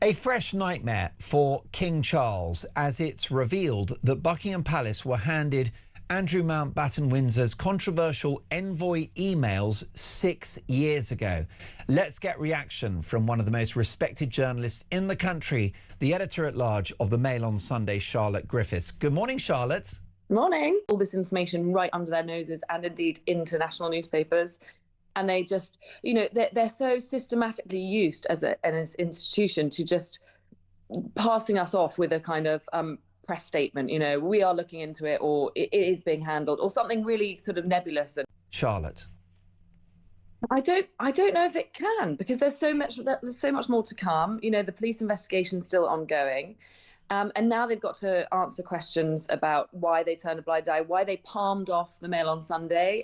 A fresh nightmare for King Charles as it's revealed that Buckingham Palace were handed Andrew Mountbatten Windsor's controversial envoy emails 6 years ago. Let's get reaction from one of the most respected journalists in the country, the editor-at-large of the Mail on Sunday, Charlotte Griffiths. Good morning, Charlotte. Morning. All this information right under their noses and indeed international newspapers. And they just, they're so systematically used as an institution to just passing us off with a kind of press statement, we are looking into it, or it is being handled, or something really sort of nebulous. And Charlotte. I don't know if it can, because there's so much more to come. The police investigation's still ongoing. And now they've got to answer questions about why they turned a blind eye, why they palmed off the Mail on Sunday,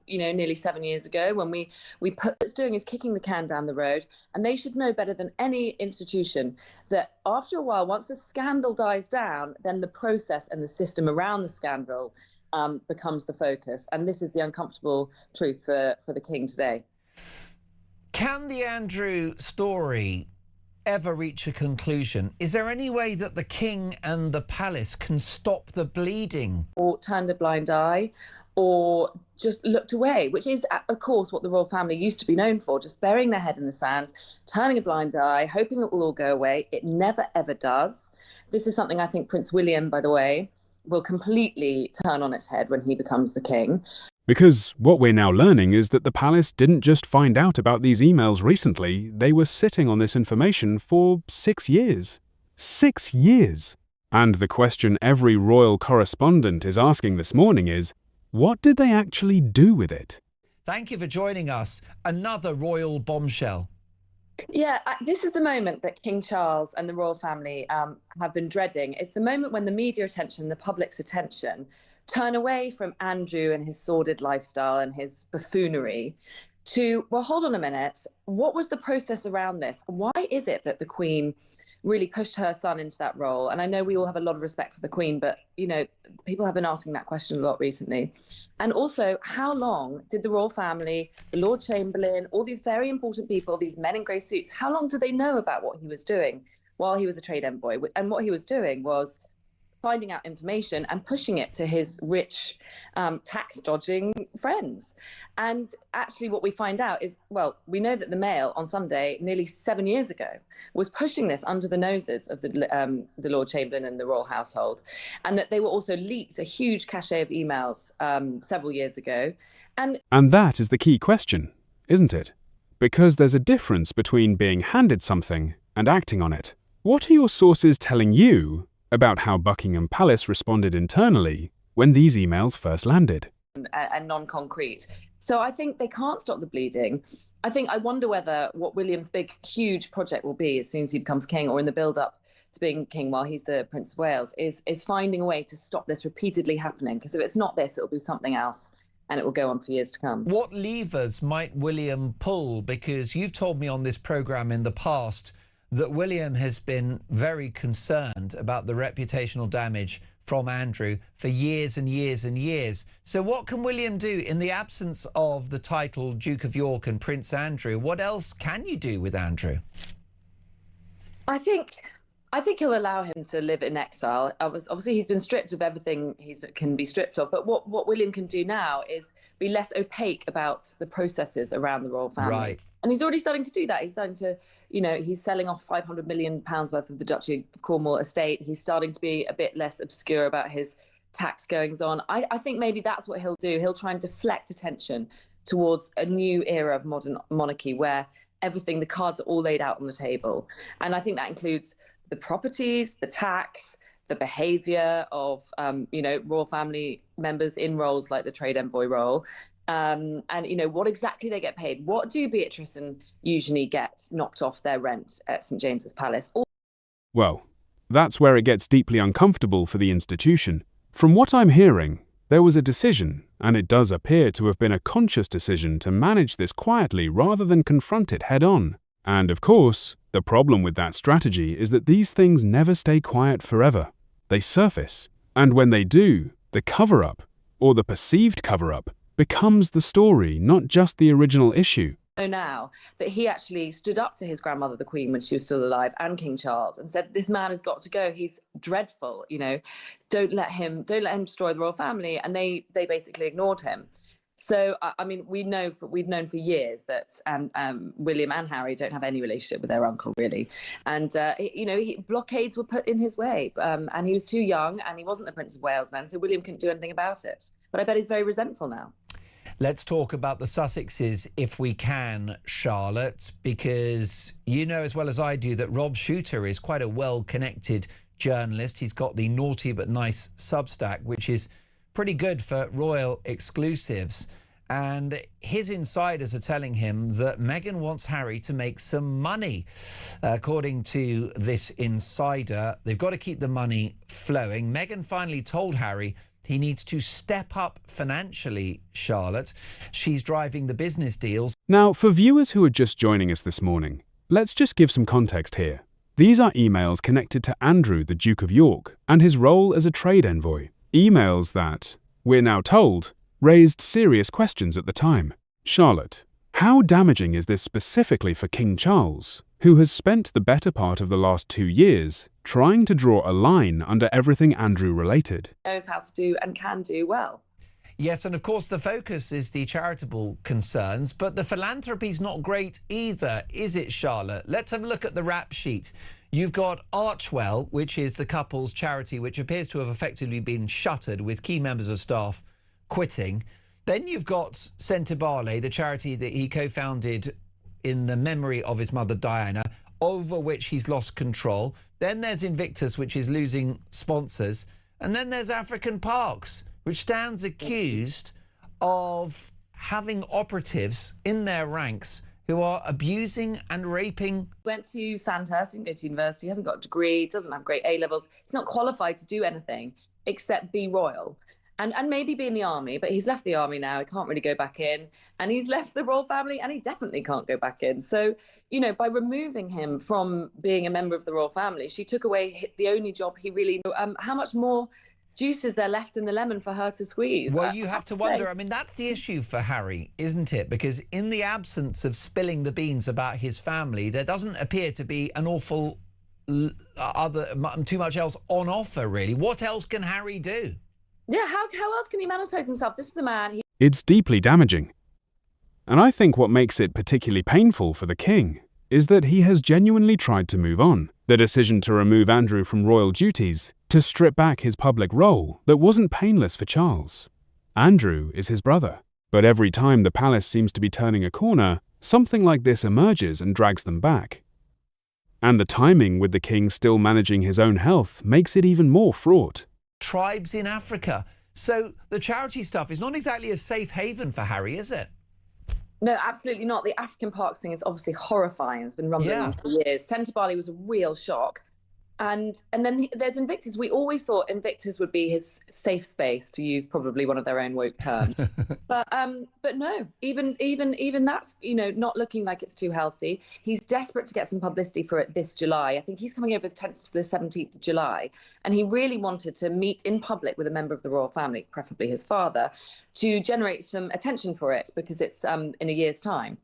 nearly 7 years ago, when we put what it's doing is kicking the can down the road. And they should know better than any institution that after a while, once the scandal dies down, then the process and the system around the scandal becomes the focus. And this is the uncomfortable truth for the King today. Can the Andrew story ever reach a conclusion? Is there any way that the King and the Palace can stop the bleeding? Or turned a blind eye, or just looked away, which is, of course, what the royal family used to be known for, just burying their head in the sand, turning a blind eye, hoping it will all go away. It never, ever does. This is something I think Prince William, by the way, will completely turn on its head when he becomes the king. Because what we're now learning is that the palace didn't just find out about these emails recently, they were sitting on this information for 6 years. 6 years! And the question every royal correspondent is asking this morning is, what did they actually do with it? Thank you for joining us. Another royal bombshell. Yeah, this is the moment that King Charles and the royal family have been dreading. It's the moment when the media attention, the public's attention, turn away from Andrew and his sordid lifestyle and his buffoonery to, well, hold on a minute, what was the process around this? Why is it that the Queen really pushed her son into that role? And I know we all have a lot of respect for the Queen, but, people have been asking that question a lot recently. And also, how long did the royal family, the Lord Chamberlain, all these very important people, these men in grey suits, how long did they know about what he was doing while he was a trade envoy? And what he was doing was finding out information and pushing it to his rich, tax-dodging friends. And actually what we find out is, well, we know that the Mail on Sunday, nearly 7 years ago, was pushing this under the noses of the Lord Chamberlain and the royal household, and that they were also leaked a huge cachet of emails several years ago. And that is the key question, isn't it? Because there's a difference between being handed something and acting on it. What are your sources telling you about how Buckingham Palace responded internally when these emails first landed? And non-concrete. So I think they can't stop the bleeding. I wonder whether what William's big, huge project will be as soon as he becomes king, or in the build-up to being king while he's the Prince of Wales, is finding a way to stop this repeatedly happening. Because if it's not this, it'll be something else, and it will go on for years to come. What levers might William pull? Because you've told me on this programme in the past that William has been very concerned about the reputational damage from Andrew for years and years and years. So what can William do in the absence of the title Duke of York and Prince Andrew? What else can you do with Andrew? I think he'll allow him to live in exile. Obviously, he's been stripped of everything he can be stripped of. But what William can do now is be less opaque about the processes around the royal family. Right. And he's already starting to do that. He's starting to, he's selling off £500 million worth of the Duchy of Cornwall estate. He's starting to be a bit less obscure about his tax goings on. I think maybe that's what he'll do. He'll try and deflect attention towards a new era of modern monarchy where the cards are all laid out on the table. And I think that includes the properties, the tax, the behaviour of, royal family members in roles like the trade envoy role. And what exactly they get paid. What do Beatrice and Eugenie get knocked off their rent at St James's Palace? Well, that's where it gets deeply uncomfortable for the institution. From what I'm hearing, there was a decision, and it does appear to have been a conscious decision to manage this quietly rather than confront it head-on. And of course, the problem with that strategy is that these things never stay quiet forever. They surface, and when they do, the cover-up, or the perceived cover-up, becomes the story, not just the original issue. know now that he actually stood up to his grandmother, the Queen, when she was still alive, and King Charles, and said, "This man has got to go. He's dreadful. Don't let him destroy the royal family." And they basically ignored him. So, I mean, we've known for years that William and Harry don't have any relationship with their uncle, really. And, blockades were put in his way. And he was too young, and he wasn't the Prince of Wales then, so William couldn't do anything about it. But I bet he's very resentful now. Let's talk about the Sussexes if we can, Charlotte, because you know as well as I do that Rob Shuter is quite a well-connected journalist. He's got the Naughty But Nice Substack, which is pretty good for royal exclusives. And his insiders are telling him that Meghan wants Harry to make some money. According to this insider, they've got to keep the money flowing. Meghan finally told Harry he needs to step up financially, Charlotte. She's driving the business deals. Now, for viewers who are just joining us this morning, let's just give some context here. These are emails connected to Andrew, the Duke of York, and his role as a trade envoy. Emails that, we're now told, raised serious questions at the time. Charlotte, how damaging is this specifically for King Charles, who has spent the better part of the last 2 years trying to draw a line under everything Andrew related? Knows how to do and can do well. Yes, and of course the focus is the charitable concerns, but the philanthropy's not great either, is it, Charlotte? Let's have a look at the rap sheet. You've got Archewell, which is the couple's charity, which appears to have effectively been shuttered with key members of staff quitting. Then you've got Sentebale, the charity that he co-founded in the memory of his mother Diana, over which he's lost control. Then there's Invictus, which is losing sponsors. And then there's African Parks, which stands accused of having operatives in their ranks who are abusing and raping. Went to Sandhurst, didn't go to university, hasn't got a degree, doesn't have great A-levels. He's not qualified to do anything except be royal. And maybe be in the army, but he's left the army now. He can't really go back in. And he's left the royal family, and he definitely can't go back in. So, by removing him from being a member of the royal family, she took away the only job he really knew. How much more juice is there left in the lemon for her to squeeze? Well, you have to wonder. I mean, that's the issue for Harry, isn't it? Because in the absence of spilling the beans about his family, there doesn't appear to be an awful too much else on offer, really. What else can Harry do? Yeah, how else can he monetize himself? This is a man. It's deeply damaging. And I think what makes it particularly painful for the king is that he has genuinely tried to move on. The decision to remove Andrew from royal duties, to strip back his public role, that wasn't painless for Charles. Andrew is his brother. But every time the palace seems to be turning a corner, something like this emerges and drags them back. And the timing with the king still managing his own health makes it even more fraught. Tribes in Africa. So the charity stuff is not exactly a safe haven for Harry, is it? No, absolutely not. The African Parks thing is obviously horrifying. It's been rumbling on for years. Sentebale was a real shock. And then there's Invictus. We always thought Invictus would be his safe space, to use probably one of their own woke terms. but no, even that's not looking like it's too healthy. He's desperate to get some publicity for it this July. I think he's coming over the 10th to the 17th of July, and he really wanted to meet in public with a member of the royal family, preferably his father, to generate some attention for it because it's in a year's time.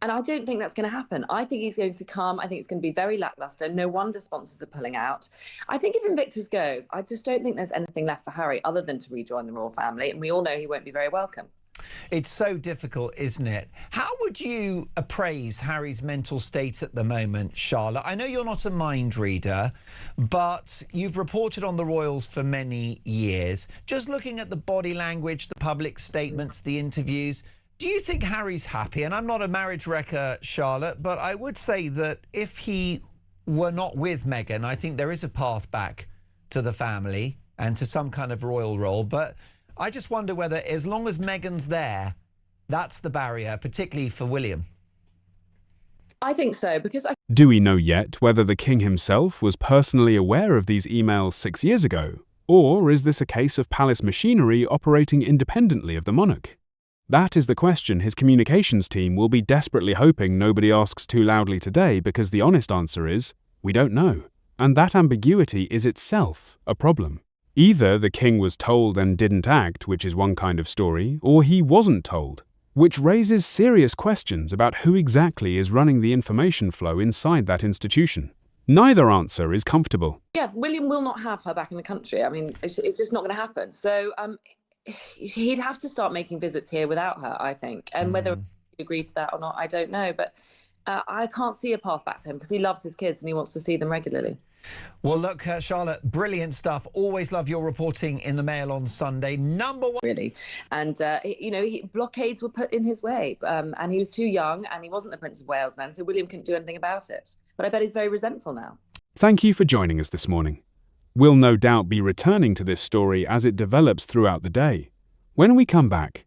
And I don't think that's going to happen. I think he's going to come. I think it's going to be very lackluster. No wonder sponsors are pulling out. I think if Invictus goes, I just don't think there's anything left for Harry other than to rejoin the royal family. And we all know he won't be very welcome. It's so difficult, isn't it? How would you appraise Harry's mental state at the moment, Charlotte? I know you're not a mind reader, but you've reported on the royals for many years. Just looking at the body language, the public statements, the interviews, do you think Harry's happy? And I'm not a marriage wrecker, Charlotte, but I would say that if he were not with Meghan, I think there is a path back to the family and to some kind of royal role. But I just wonder whether, as long as Meghan's there, that's the barrier, particularly for William. I think so, because Do we know yet whether the king himself was personally aware of these emails 6 years ago? Or is this a case of palace machinery operating independently of the monarch? That is the question his communications team will be desperately hoping nobody asks too loudly today, because the honest answer is, we don't know. And that ambiguity is itself a problem. Either the king was told and didn't act, which is one kind of story, or he wasn't told. which raises serious questions about who exactly is running the information flow inside that institution. Neither answer is comfortable. Yeah, William will not have her back in the country. I mean, it's just not going to happen. So he'd have to start making visits here without her, I think. And whether he agreed to that or not, I don't know. But I can't see a path back for him because he loves his kids and he wants to see them regularly. Well, look, Charlotte, brilliant stuff. Always love your reporting in the Mail on Sunday. Number one. Really. And, blockades were put in his way. And he was too young and he wasn't the Prince of Wales then. So William couldn't do anything about it. But I bet he's very resentful now. Thank you for joining us this morning. We'll no doubt be returning to this story as it develops throughout the day. When we come back,